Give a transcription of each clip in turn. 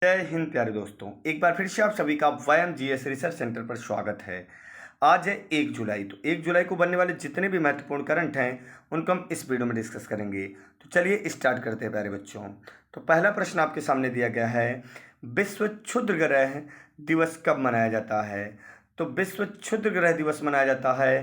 जय हिंद प्यारे दोस्तों, एक बार फिर से आप सभी का वायम जीएस रिसर्च सेंटर पर स्वागत है। आज है 1 जुलाई। तो 1 जुलाई को बनने वाले जितने भी महत्वपूर्ण करंट हैं उनको हम इस वीडियो में डिस्कस करेंगे। तो चलिए स्टार्ट करते हैं प्यारे बच्चों। तो पहला प्रश्न आपके सामने दिया गया है, विश्व क्षुद्र ग्रह दिवस कब मनाया जाता है? तो विश्व क्षुद्र ग्रह दिवस मनाया जाता है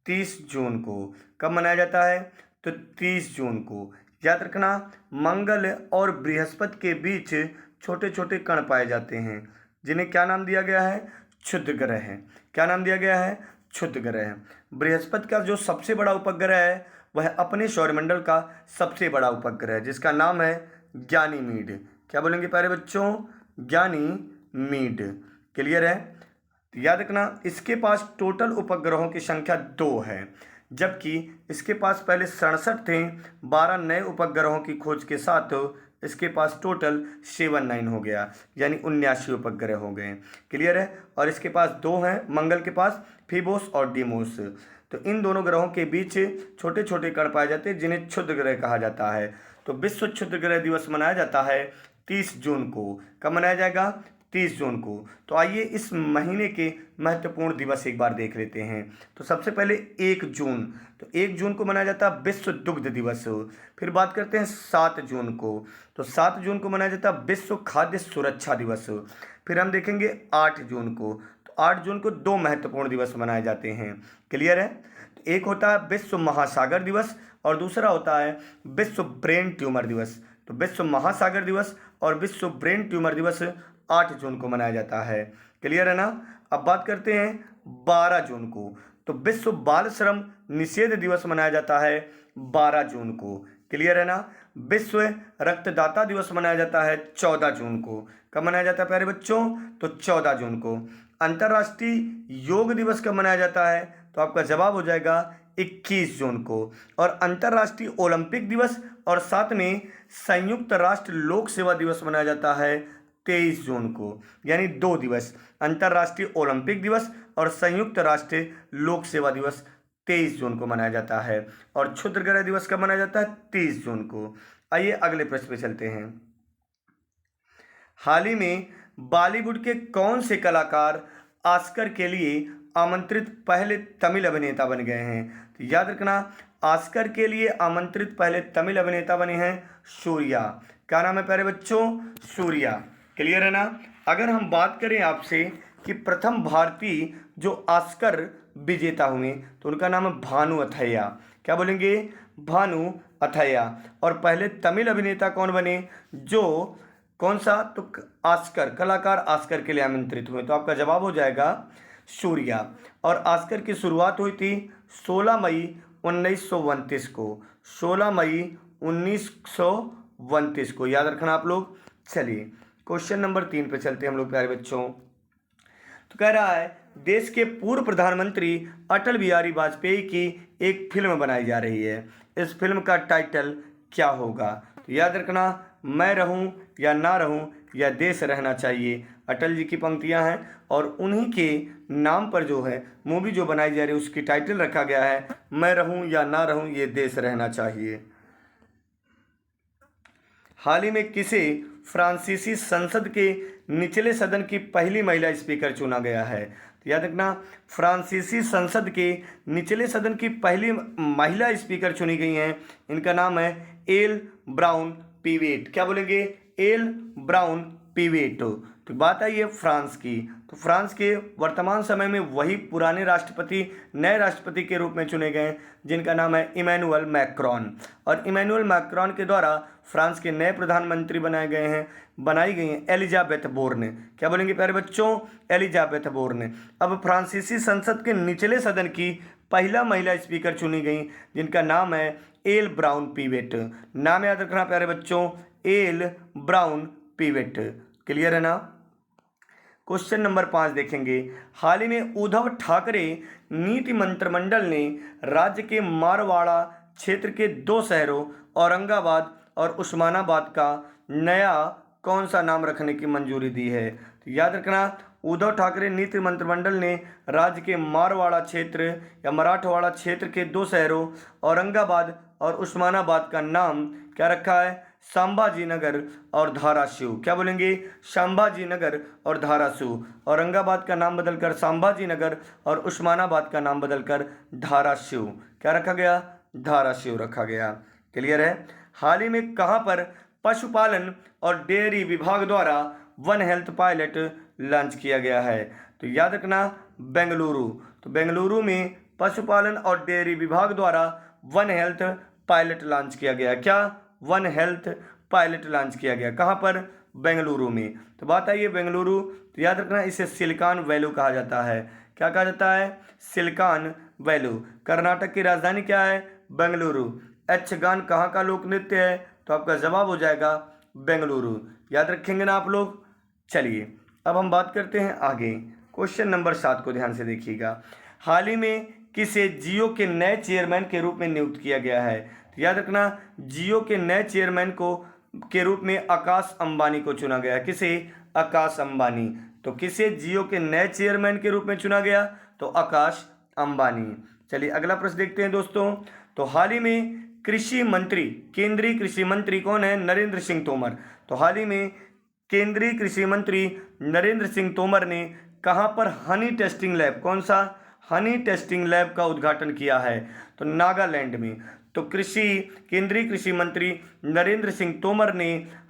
30 जून को। कब मनाया जाता है? तो 30 जून को। याद रखना, मंगल और बृहस्पति के बीच छोटे छोटे कण पाए जाते हैं जिन्हें क्या नाम दिया गया है? क्षुद्र ग्रह है। क्या नाम दिया गया है? क्षुद्र ग्रह। बृहस्पति का जो सबसे बड़ा उपग्रह है वह अपने सौरमंडल का सबसे बड़ा उपग्रह है जिसका नाम है ज्ञानीमीड। क्या बोलेंगे प्यारे बच्चों? ज्ञानीमीड। क्लियर है? तो याद रखना, इसके पास टोटल उपग्रहों की संख्या 2 है, जबकि इसके पास पहले 67 थे। 12 नए उपग्रहों की खोज के साथ इसके पास टोटल 79 हो गया, यानी 79 उपग्रह हो गए। क्लियर है? और इसके पास 2 हैं, मंगल के पास फीबोस और डीमोस। तो इन दोनों ग्रहों के बीच छोटे छोटे कण पाए जाते हैं जिन्हें क्षुद्र ग्रह कहा जाता है। तो विश्व क्षुद्र ग्रह दिवस मनाया जाता है 30 जून को। कब मनाया जाएगा? 30 जून को। तो आइए इस महीने के महत्वपूर्ण दिवस एक बार देख लेते हैं। तो सबसे पहले 1 जून। तो 1 जून को मनाया जाता है विश्व दुग्ध दिवस। फिर बात करते हैं 7 जून को। तो 7 जून को मनाया जाता है विश्व खाद्य सुरक्षा दिवस। फिर हम देखेंगे 8 जून को। तो 8 जून को 2 महत्वपूर्ण दिवस मनाए जाते हैं। क्लियर है? तो एक होता है विश्व महासागर दिवस और दूसरा होता है विश्व ब्रेन ट्यूमर दिवस। तो विश्व महासागर दिवस और विश्व ब्रेन ट्यूमर दिवस 8 जून को मनाया जाता है। क्लियर है ना? अब बात करते हैं 12 जून को। तो विश्व बाल श्रम निषेध दिवस मनाया जाता है 12 जून को। क्लियर है ना? विश्व रक्तदाता दिवस मनाया जाता है 14 जून को। कब मनाया जाता है प्यारे बच्चों? तो 14 जून को। अंतर्राष्ट्रीय योग दिवस कब मनाया जाता है? तो आपका जवाब हो जाएगा 21 जून को। और अंतर्राष्ट्रीय ओलंपिक दिवस और साथ में संयुक्त राष्ट्र लोक सेवा दिवस मनाया जाता है 23 जून को, यानी 2 दिवस, अंतर्राष्ट्रीय ओलंपिक दिवस और संयुक्त राष्ट्र लोक सेवा दिवस 23 जून को मनाया जाता है। और क्षुद्र ग्रह दिवस कब मनाया जाता है? 30 जून को। आइए अगले प्रश्न पे चलते हैं। हाल ही में बॉलीवुड के कौन से कलाकार ऑस्कर के लिए आमंत्रित पहले तमिल अभिनेता बन गए हैं? तो याद रखना, ऑस्कर के लिए आमंत्रित पहले तमिल अभिनेता बने हैं सूर्या। क्या नाम है प्यारे बच्चों? सूर्या। क्लियर है ना? अगर हम बात करें आपसे कि प्रथम भारतीय जो ऑस्कर विजेता हुए तो उनका नाम है भानु अथैया। क्या बोलेंगे? भानु अथैया। और पहले तमिल अभिनेता कौन बने जो कौन सा? तो ऑस्कर, कलाकार ऑस्कर के लिए आमंत्रित हुए। तो आपका जवाब हो जाएगा सूर्या। और ऑस्कर की शुरुआत हुई थी 16 मई 1929 को। 16 मई 1929 को। याद रखना आप लोग। चलिए क्वेश्चन नंबर 3 पे चलते हैं हम लोग प्यारे बच्चों। तो कह रहा है, देश के पूर्व प्रधानमंत्री अटल बिहारी वाजपेयी की एक फिल्म बनाई जा रही है। इस फिल्म का टाइटल क्या होगा? तो याद रखना, मैं रहूं या ना रहूं या देश रहना चाहिए, अटल जी की पंक्तियां हैं और उन्हीं के नाम पर जो है मूवी जो बनाई जा रही है उसकी टाइटल रखा गया है मैं रहूं या ना रहूं ये देश रहना चाहिए। हाल ही में किसे फ्रांसीसी संसद के निचले सदन की पहली महिला स्पीकर चुना गया है? तो याद रखना, फ्रांसीसी संसद के निचले सदन की पहली महिला स्पीकर चुनी गई हैं। इनका नाम है एल ब्राउन पीवेट। क्या बोलेंगे? L brown pivot. तो बात आई है फ्रांस की। तो फ्रांस के वर्तमान समय में वही पुराने राष्ट्रपति नए राष्ट्रपति के रूप में चुने गए जिनका नाम है इमैनुअल मैक्रॉन। और इमैनुअल मैक्रॉन के द्वारा फ्रांस के नए प्रधानमंत्री बनाई गई हैं एलिजाबेथ बोर्न। क्या बोलेंगे प्यारे बच्चों? Elisabeth Borne. अब फ्रांसीसी संसद के निचले सदन की पहला महिला स्पीकर चुनी गई जिनका नाम है एल ब्राउन पीवेट। नाम याद रखना प्यारे बच्चों, एल ब्राउन पीवेट। क्लियर है ना? क्वेश्चन नंबर 5 देखेंगे। हाल ही में उद्धव ठाकरे नीति मंत्रिमंडल ने राज्य के मारवाड़ा क्षेत्र के 2 शहरों औरंगाबाद और उस्मानाबाद का नया कौन सा नाम रखने की मंजूरी दी है? तो याद रखना, उद्धव ठाकरे नीति मंत्रिमंडल ने राज्य के मारवाड़ा क्षेत्र या मराठवाड़ा क्षेत्र के 2 शहरों औरंगाबाद और उस्मानाबाद का नाम क्या रखा है? संभाजी नगर और धाराशिव। क्या बोलेंगे? संभाजी नगर और धाराशिव। औरंगाबाद का नाम बदलकर संभाजी नगर और उस्मानाबाद का नाम बदलकर धाराशिव। क्या रखा गया? धाराशिव रखा गया। क्लियर है? हाल ही में कहां पर पशुपालन और डेयरी विभाग द्वारा वन हेल्थ पायलट लॉन्च किया गया है? तो याद रखना बेंगलुरु। तो बेंगलुरु में पशुपालन और डेयरी विभाग द्वारा वन हेल्थ पायलट लॉन्च किया गया। क्या? वन हेल्थ पायलट लॉन्च किया गया। कहाँ पर? बेंगलुरु में। तो बात आई है बेंगलुरु, तो याद रखना इसे सिलिकॉन वैली कहा जाता है। क्या कहा जाता है? Silicon valley. कर्नाटक की राजधानी क्या है? बेंगलुरु। यक्षगान कहाँ का लोक नृत्य है? तो आपका जवाब हो जाएगा बेंगलुरु। याद रखेंगे ना आप लोग? चलिए अब हम बात करते हैं आगे। क्वेश्चन नंबर 7 को ध्यान से देखिएगा। हाल ही में किसे जियो के नए चेयरमैन के रूप में नियुक्त किया गया है? तो याद रखना जियो के नए चेयरमैन को के रूप में आकाश अंबानी को चुना गया। किसे? आकाश अंबानी। तो किसे जियो के नए चेयरमैन के रूप में चुना गया? तो आकाश अंबानी। चलिए अगला प्रश्न देखते हैं दोस्तों। तो हाल ही में कृषि मंत्री, केंद्रीय कृषि मंत्री कौन है? नरेंद्र सिंह तोमर। तो हाल ही में केंद्रीय कृषि मंत्री नरेंद्र सिंह तोमर ने कहां पर हनी टेस्टिंग लैब, कौन सा हनी टेस्टिंग लैब का उद्घाटन किया है? तो नागालैंड में। तो केंद्रीय कृषि मंत्री नरेंद्र सिंह तोमर ने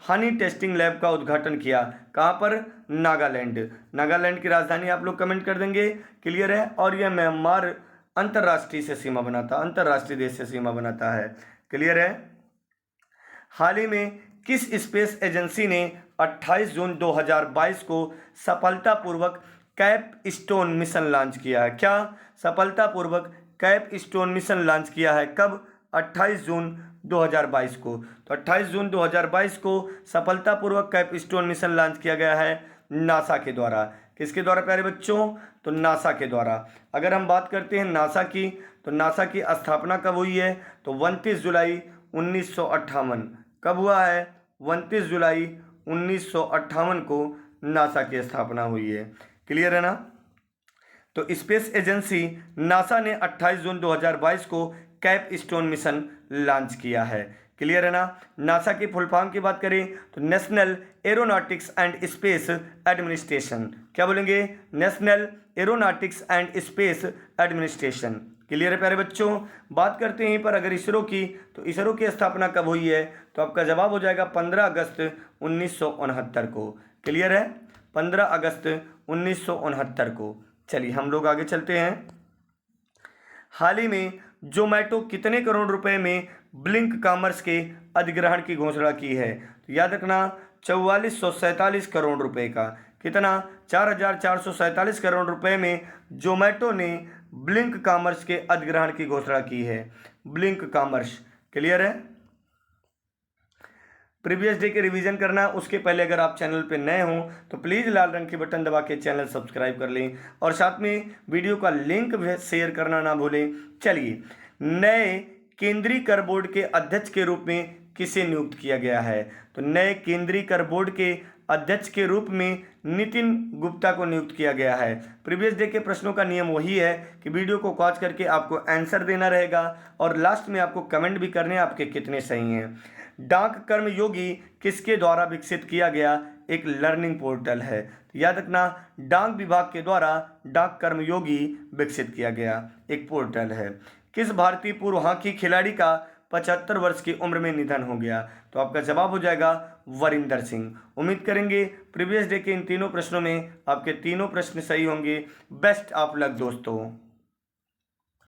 हनी टेस्टिंग लैब का उद्घाटन किया। कहां पर? नागालैंड। नागालैंड की राजधानी आप लोग कमेंट कर देंगे। क्लियर है? और यह म्यांमार अंतर्राष्ट्रीय से सीमा बनाता, अंतर्राष्ट्रीय देश से सीमा बनाता है। क्लियर है? हाल ही में किस स्पेस एजेंसी ने 28 जून 2022 को सफलतापूर्वक कैप स्टोन मिशन लॉन्च किया है? क्या? सफलतापूर्वक कैप स्टोन मिशन लॉन्च किया है। कब? 28 जून 2022 को। तो 28 जून 2022 को सफलतापूर्वक कैप स्टोन मिशन लॉन्च किया गया है नासा के द्वारा। किसके द्वारा प्यारे बच्चों? तो नासा के द्वारा। अगर हम बात करते हैं नासा की, तो नासा की स्थापना कब हुई है? तो 29 जुलाई 1958। कब हुआ है? 29 जुलाई 1958 को नासा की स्थापना हुई है। क्लियर है ना? तो स्पेस एजेंसी नासा ने 28 जून 2022 को कैप स्टोन मिशन लॉन्च किया है। क्लियर है ना? नासा की फुल फॉर्म की बात करें तो national aeronautics and space administration. क्या बोलेंगे? National aeronautics and space administration. Clear है प्यारे बच्चों? बात करते हैं यहीं पर अगर इसरो की, तो इसरो की स्थापना कब हुई है? तो आपका जवाब हो जाएगा 15 अगस्त 1969 को। क्लियर है? 15 अगस्त 1969 को। चलिए हम लोग आगे चलते हैं। हाल ही में जोमैटो कितने करोड़ रुपए में ब्लिंक कॉमर्स के अधिग्रहण की घोषणा की है? तो याद रखना 4447 करोड़ रुपए का। कितना? 4447 करोड़ रुपए में जोमैटो ने ब्लिंक कॉमर्स के अधिग्रहण की घोषणा की है। Blink commerce. क्लियर है? प्रीवियस डे के रिवीजन करना है उसके पहले अगर आप चैनल पे नए हों तो प्लीज़ लाल रंग की बटन दबा के चैनल सब्सक्राइब कर लें और साथ में वीडियो का लिंक भी शेयर करना ना भूलें। चलिए, नए केंद्रीय कर बोर्ड के अध्यक्ष के रूप में किसे नियुक्त किया गया है? तो नए केंद्रीय कर बोर्ड के अध्यक्ष के रूप में नितिन गुप्ता को नियुक्त किया गया है। प्रीवियस डे के प्रश्नों का नियम वही है कि वीडियो को पॉज करके आपको आंसर देना रहेगा और लास्ट में आपको कमेंट भी करने हैं आपके कितने सही हैं। डाक कर्मयोगी किसके द्वारा विकसित किया गया एक लर्निंग पोर्टल है? तो याद रखना डाक विभाग के द्वारा डाक कर्मयोगी विकसित किया गया एक पोर्टल है। किस भारतीय पूर्व हॉकी खिलाड़ी का 75 वर्ष की उम्र में निधन हो गया? तो आपका जवाब हो जाएगा वरिंदर सिंह। उम्मीद करेंगे प्रीवियस डे के इन तीनों प्रश्नों में आपके तीनों प्रश्न सही होंगे। बेस्ट ऑफ लक दोस्तों।